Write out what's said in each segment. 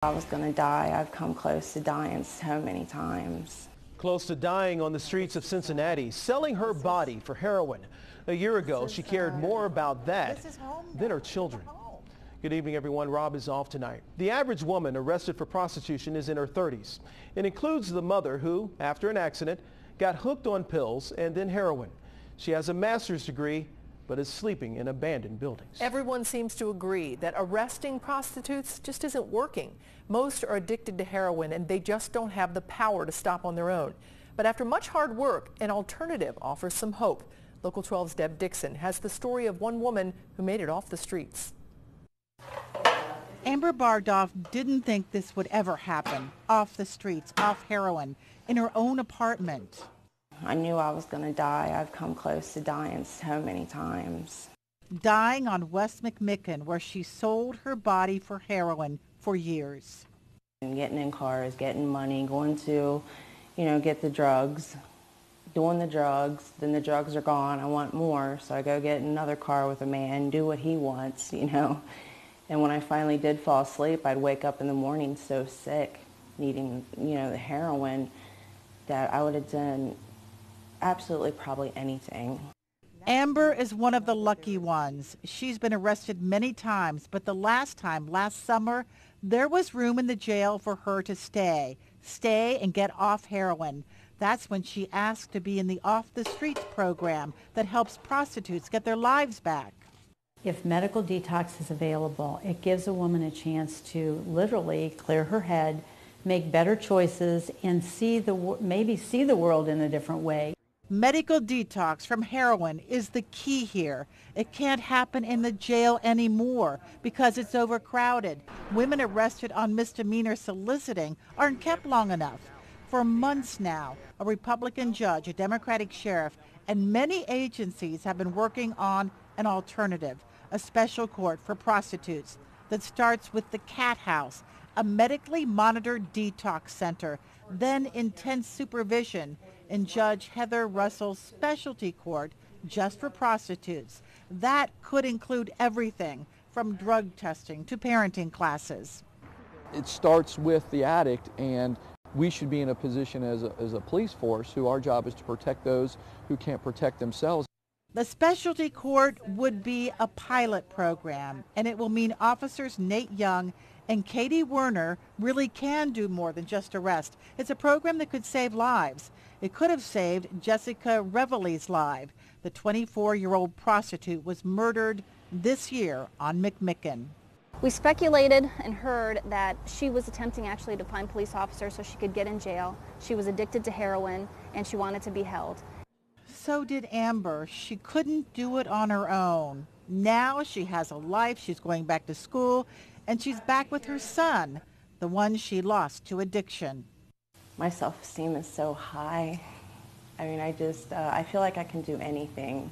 I was going to die. I've come close to dying so many times. Close to dying on the streets of Cincinnati, selling her body for heroin. A year ago, she cared more about that than her children. Good evening, everyone. Rob is off tonight. The average woman arrested for prostitution is in her 30s. It includes the mother who, after an accident, got hooked on pills and then heroin. She has a master's degree, but is sleeping in abandoned buildings. Everyone seems to agree that arresting prostitutes just isn't working. Most are addicted to heroin and they just don't have the power to stop on their own. But after much hard work, an alternative offers some hope. Local 12's Deb Dixon has the story of one woman who made it off the streets. Amber Bardoff didn't think this would ever happen. Off the streets, off heroin, in her own apartment. I knew I was going to die. I've come close to dying so many times. Dying on West McMicken, where she sold her body for heroin for years. And getting in cars, getting money, going to, get the drugs, doing the drugs, then the drugs are gone. I want more, so I go get another car with a man, do what he wants, And when I finally did fall asleep, I'd wake up in the morning so sick, needing, the heroin, that I would have done absolutely probably anything. Amber is one of the lucky ones. She's been arrested many times, but the last time, last summer, there was room in the jail for her to stay and get off heroin. That's when she asked to be in the Off the Streets program that helps prostitutes get their lives back. If medical detox is available, it gives a woman a chance to literally clear her head, make better choices, and maybe see the world in a different way. Medical detox from heroin is the key here. It can't happen in the jail anymore because it's overcrowded. Women arrested on misdemeanor soliciting aren't kept long enough. For months now, a Republican judge, a Democratic sheriff, and many agencies have been working on an alternative, a special court for prostitutes that starts with the Cat House, a medically monitored detox center, then intense supervision in Judge Heather Russell's specialty court just for prostitutes. That could include everything from drug testing to parenting classes. It starts with the addict, and we should be in a position as a police force who our job is to protect those who can't protect themselves. The specialty court would be a pilot program, and it will mean officers Nate Young and Katie Werner really can do more than just arrest. It's a program that could save lives. It could have saved Jessica Revelle's life. The 24-year-old prostitute was murdered this year on McMicken. We speculated and heard that she was attempting actually to find police officers so she could get in jail. She was addicted to heroin and she wanted to be held. So did Amber. She couldn't do it on her own. Now she has a life. She's going back to school, and she's back with her son, the one she lost to addiction. My self-esteem is so high. I mean, I feel like I can do anything.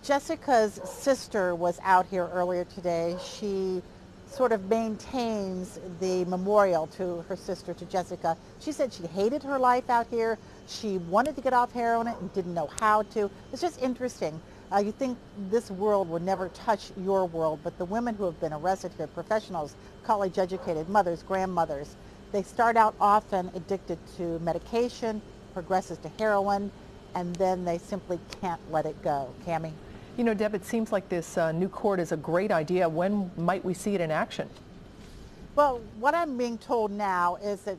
Jessica's sister was out here earlier today. She sort of maintains the memorial to her sister, to Jessica. She said she hated her life out here. She wanted to get off heroin and didn't know how to. It's just interesting. You think this world would never touch your world, but the women who have been arrested here, professionals, college-educated mothers, grandmothers, they start out often addicted to medication, progresses to heroin, and then they simply can't let it go. Cammie? Deb, it seems like this new court is a great idea. When might we see it in action? Well, what I'm being told now is that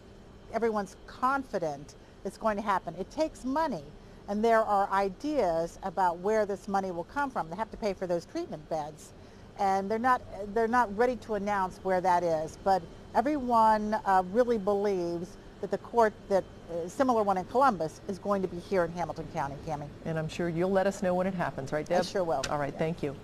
everyone's confident it's going to happen. It takes money, and there are ideas about where this money will come from. They have to pay for those treatment beds, and they're not ready to announce where that is. But everyone really believes that the court, that similar one in Columbus, is going to be here in Hamilton County. Cammie? And I'm sure you'll let us know when it happens, right, Deb? I sure will. All right, thank you.